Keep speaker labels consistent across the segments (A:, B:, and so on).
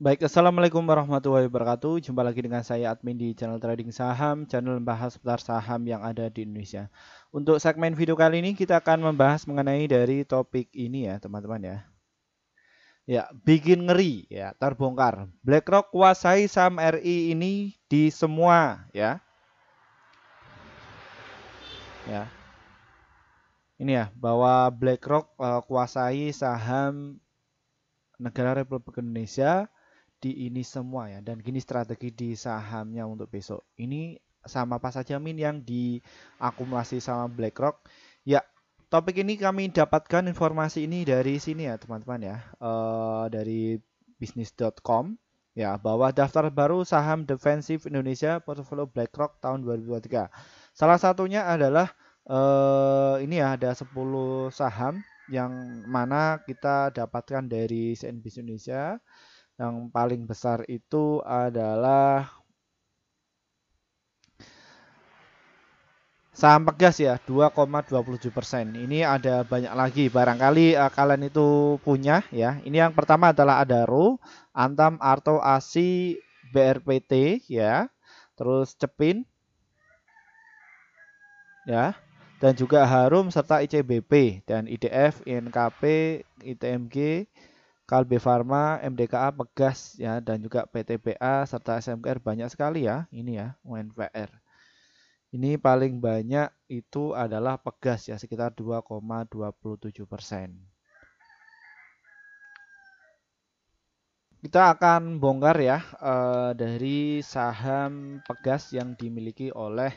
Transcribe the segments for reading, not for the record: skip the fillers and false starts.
A: Baik, assalamualaikum warahmatullahi wabarakatuh. Jumpa lagi dengan saya admin di channel trading saham, channel membahas seputar saham yang ada di Indonesia. Untuk segmen video kali ini kita akan membahas mengenai dari topik ini ya, teman-teman ya. Ya, bikin ngeri ya, terbongkar. BlackRock kuasai saham RI ini di semua ya. Ya, ini ya bahwa BlackRock kuasai saham negara Republik Indonesia di ini semua ya, dan gini strategi di sahamnya untuk besok ini sama apa saja Min yang diakumulasi sama BlackRock ya. Topik ini kami dapatkan informasi ini dari sini ya teman-teman ya, dari bisnis.com ya, bahwa daftar baru saham defensif Indonesia portofolio BlackRock tahun 2023. Salah satunya adalah ini ya, ada 10 saham yang mana kita dapatkan dari CNBC Indonesia. Yang paling besar itu adalah saham Pegas ya, 2,27%. Ini ada banyak lagi, barangkali kalian itu punya ya. Ini yang pertama adalah Adaro, Antam, Arto, ASI, BRPT ya. Terus Cepin ya. Dan juga Harum serta ICBP dan IDF, INKP, ITMG, Kalbe Farma, MDKA, Pegas ya, dan juga PTBA serta SMKR banyak sekali ya. Ini ya, UNPR. Ini paling banyak itu adalah Pegas ya, sekitar 2,27%. Kita akan bongkar ya dari saham Pegas yang dimiliki oleh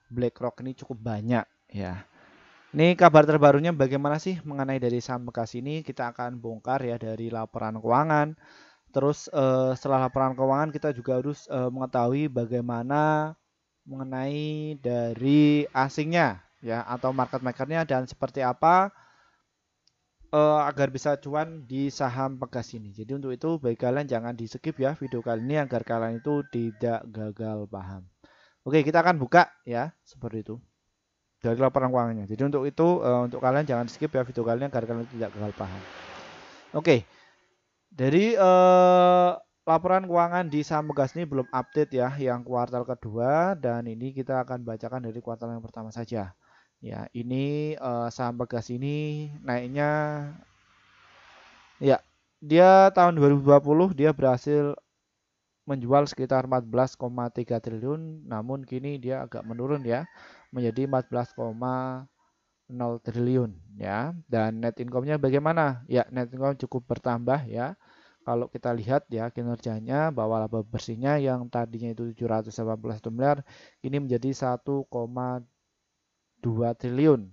A: BlackRock ini cukup banyak ya. Ini kabar terbarunya bagaimana sih mengenai dari saham Pegas ini, kita akan bongkar ya dari laporan keuangan. Terus setelah laporan keuangan kita juga harus mengetahui bagaimana mengenai dari asingnya ya, atau market makernya, dan seperti apa agar bisa cuan di saham Pegas ini. Jadi untuk itu bagi kalian jangan di skip ya video kali ini agar kalian itu tidak gagal paham. Oke, kita akan buka ya seperti itu dari laporan keuangannya. Jadi untuk itu untuk kalian jangan skip ya video kali ini agar kalian tidak gagal paham. Oke, dari laporan keuangan di saham Pegas ini belum update ya yang kuartal kedua, dan ini kita akan bacakan dari kuartal yang pertama saja. Ya, ini saham Pegas ini naiknya ya, dia tahun 2020 dia berhasil menjual sekitar 14,3 triliun, namun kini dia agak menurun ya menjadi 14,0 triliun ya. Dan net income-nya bagaimana? Ya, net income cukup bertambah ya. Kalau kita lihat ya kinerjanya, bahwa laba bersihnya yang tadinya itu 781 miliar kini menjadi 1,2 triliun.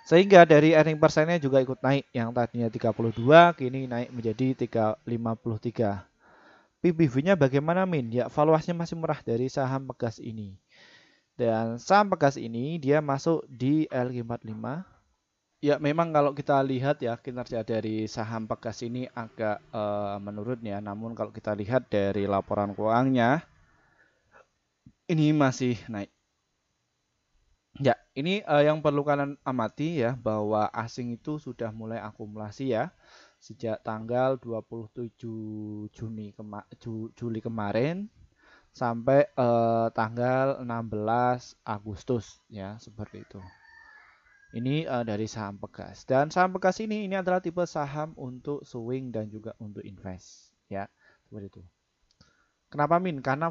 A: Sehingga dari earning persennya juga ikut naik, yang tadinya 32 kini naik menjadi 53. PBV-nya bagaimana Min? Ya, valuasinya masih murah dari saham Pegas ini. Dan saham Pegas ini dia masuk di LQ45. Ya, memang kalau kita lihat ya kinerja dari saham Pegas ini agak menurun ya. Namun kalau kita lihat dari laporan keuangannya ini masih naik. Ya, ini yang perlu kalian amati ya, bahwa asing itu sudah mulai akumulasi ya sejak tanggal 27 Juli kemarin sampai tanggal 16 Agustus ya, seperti itu. Ini dari saham Pegas, dan saham Pegas ini adalah tipe saham untuk swing dan juga untuk invest ya, seperti itu. Kenapa Min? Karena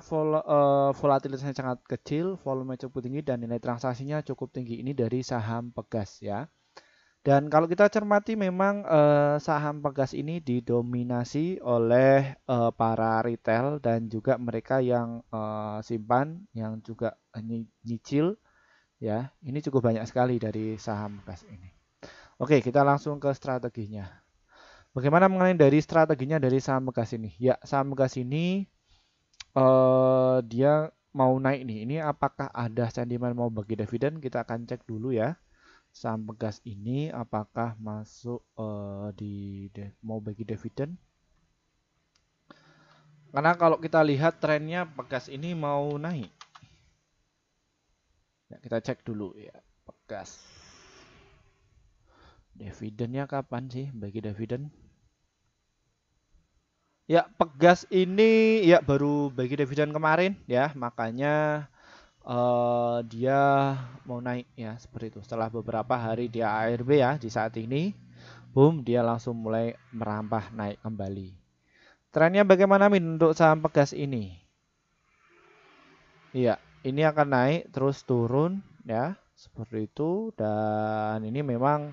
A: volatilitasnya sangat kecil, volume cukup tinggi, dan nilai transaksinya cukup tinggi. Ini dari saham Pegas ya. Dan kalau kita cermati memang saham Pegas ini didominasi oleh para retail dan juga mereka yang simpan, yang juga nyicil ya. Ini cukup banyak sekali dari saham Pegas ini. Oke, kita langsung ke strateginya. Bagaimana mengenai dari strateginya dari saham Pegas ini? Ya, saham Pegas ini dia mau naik nih. Ini apakah ada sentimen mau bagi dividen? Kita akan cek dulu ya. Saham Pegas ini apakah masuk mau bagi dividen? Karena kalau kita lihat trennya Pegas ini mau naik. Ya, kita cek dulu ya Pegas. Dividennya kapan sih bagi dividen? Ya, Pegas ini ya baru bagi dividen kemarin ya, makanya dia mau naik ya seperti itu. Setelah beberapa hari dia ARB ya di saat ini, boom dia langsung mulai merampah naik kembali. Trennya bagaimana Min untuk saham Pegas ini? Iya, ini akan naik terus turun ya seperti itu dan ini memang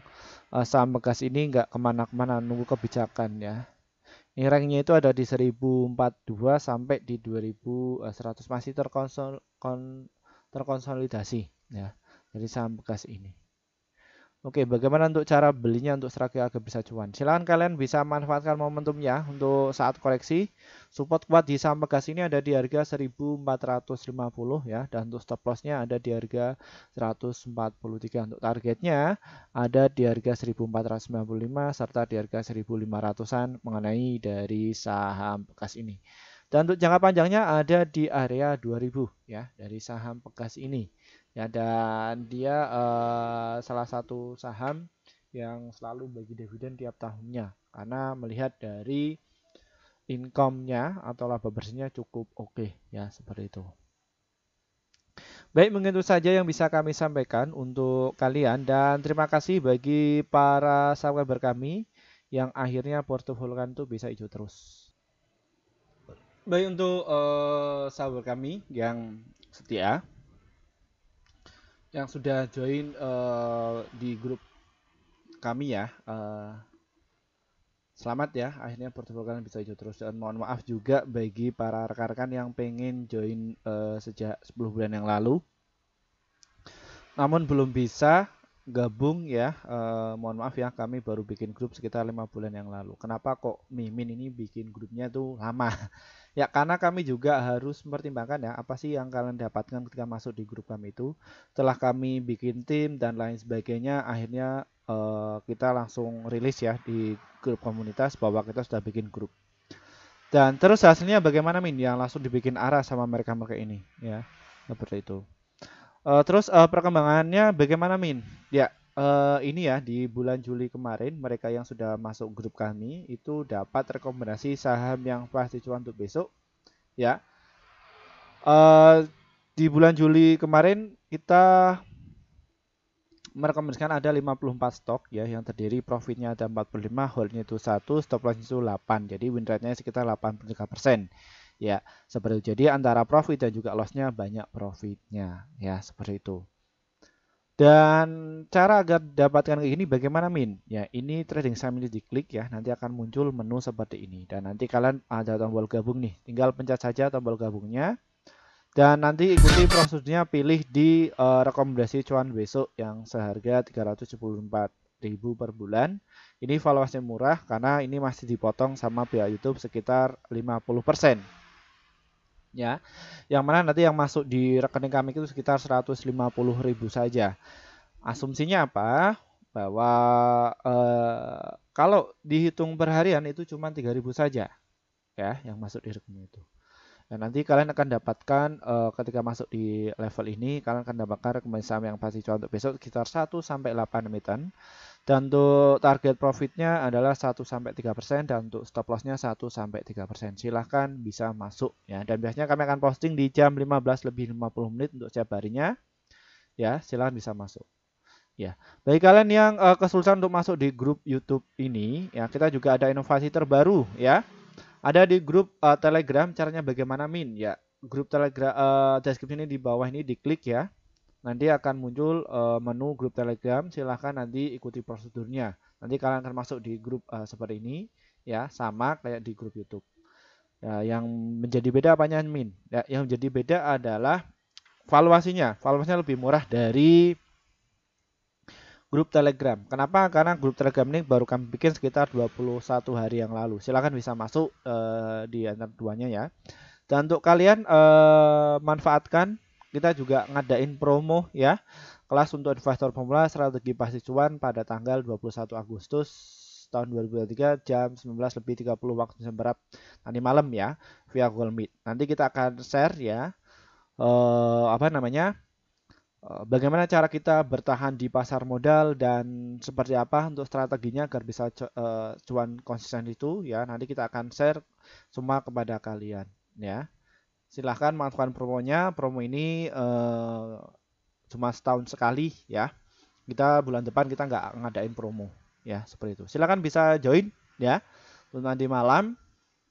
A: saham Pegas ini nggak kemana-kemana nunggu kebijakan ya. Ini ranknya itu ada di 1042 sampai di 2100 masih terkonsolidasi ya dari saham Pegas ini. Oke, bagaimana untuk cara belinya untuk strategi agar bisa cuan? Silahkan kalian bisa manfaatkan momentumnya untuk saat koreksi. Support kuat di saham Pegas ini ada di harga 1450 ya, dan untuk stop lossnya ada di harga 143. Untuk targetnya ada di harga 1495 serta di harga 1500-an mengenai dari saham Pegas ini. Dan untuk jangka panjangnya ada di area 2000 ya dari saham Pegas ini. Ya, dan dia salah satu saham yang selalu bagi dividen tiap tahunnya karena melihat dari income-nya atau laba bersihnya cukup oke ya seperti itu. Baik, mungkin itu saja yang bisa kami sampaikan untuk kalian dan terima kasih bagi para subscriber kami yang akhirnya portofolio kalian tuh bisa hijau terus. Baik untuk subscriber kami yang setia yang sudah join di grup kami ya. Selamat ya, akhirnya portofolio kalian bisa hijau terus dan mohon maaf juga bagi para rekan-rekan yang pengen join sejak 10 bulan yang lalu. Namun belum bisa gabung ya. Mohon maaf ya, kami baru bikin grup sekitar 5 bulan yang lalu. Kenapa kok Mimin ini bikin grupnya tuh lama? Ya karena kami juga harus mempertimbangkan ya apa sih yang kalian dapatkan ketika masuk di grup kami itu. Setelah kami bikin tim dan lain sebagainya, akhirnya kita langsung rilis ya di grup komunitas bahwa kita sudah bikin grup. Dan terus hasilnya bagaimana Min? Yang langsung dibikin arah sama mereka-mereka ini ya. Seperti itu. Terus perkembangannya bagaimana Min? Ya, ini ya di bulan Juli kemarin mereka yang sudah masuk grup kami itu dapat rekomendasi saham yang pasti cuan untuk besok. Ya, di bulan Juli kemarin kita merekomendasikan ada 54 stok ya yang terdiri profitnya ada 45, holdnya itu 1, stop loss itu 8. Jadi win rate-nya sekitar 83%. Ya, seperti itu. Jadi antara profit dan juga loss-nya banyak profitnya ya, seperti itu. Dan cara agar dapatkan kayak gini bagaimana Min? Ya, ini trading saham ini diklik ya, nanti akan muncul menu seperti ini. Dan nanti kalian ada tombol gabung nih, tinggal pencet saja tombol gabungnya. Dan nanti ikuti prosedurnya, pilih di rekomendasi cuan besok yang seharga 374.000 per bulan. Ini valuasi murah karena ini masih dipotong sama pihak YouTube sekitar 50%. Ya, yang mana nanti yang masuk di rekening kami itu sekitar 150.000 saja. Asumsinya apa? Bahwa kalau dihitung per harian itu cuma 3.000 saja ya yang masuk di rekening itu. Dan nanti kalian akan dapatkan ketika masuk di level ini kalian akan dapatkan rekomendasi saham yang pasti cuan untuk besok sekitar 1 sampai 8 emiten. Dan untuk target profitnya adalah 1 sampai 3% dan untuk stop lossnya 1 sampai 3%. Silahkan bisa masuk ya. Dan biasanya kami akan posting di jam 15 lebih 50 menit untuk setiap harinya. Ya, silahkan bisa masuk. Ya, bagi kalian yang kesulitan untuk masuk di grup YouTube ini, ya kita juga ada inovasi terbaru ya. Ada di grup Telegram, caranya bagaimana Min? Ya, grup Telegram deskripsi ini di bawah ini diklik ya. Nanti akan muncul menu grup Telegram, silahkan nanti ikuti prosedurnya. Nanti kalian akan masuk di grup seperti ini ya, sama kayak di grup YouTube. Ya, yang menjadi beda apanya Min? Ya, yang menjadi beda adalah valuasinya. Valuasinya lebih murah dari grup Telegram. Kenapa? Karena grup Telegram ini baru kami bikin sekitar 21 hari yang lalu. Silahkan bisa masuk di antara duanya ya. Dan untuk kalian manfaatkan, kita juga ngadain promo ya. Kelas untuk investor pemula strategi pasti cuan pada tanggal 21 Agustus tahun 2023 jam 19.30 waktu Indonesia Barat nanti malam ya via Google Meet. Nanti kita akan share ya apa namanya Bagaimana cara kita bertahan di pasar modal dan seperti apa untuk strateginya agar bisa cuan konsisten itu ya. Nanti kita akan share semua kepada kalian ya. Silahkan manfaatkan promonya. Promo ini cuma setahun sekali ya. Kita bulan depan kita nggak ngadain promo ya seperti itu. Silahkan bisa join ya untuk nanti malam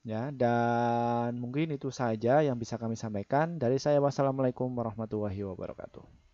A: ya. Dan mungkin itu saja yang bisa kami sampaikan dari saya. Wassalamualaikum warahmatullahi wabarakatuh.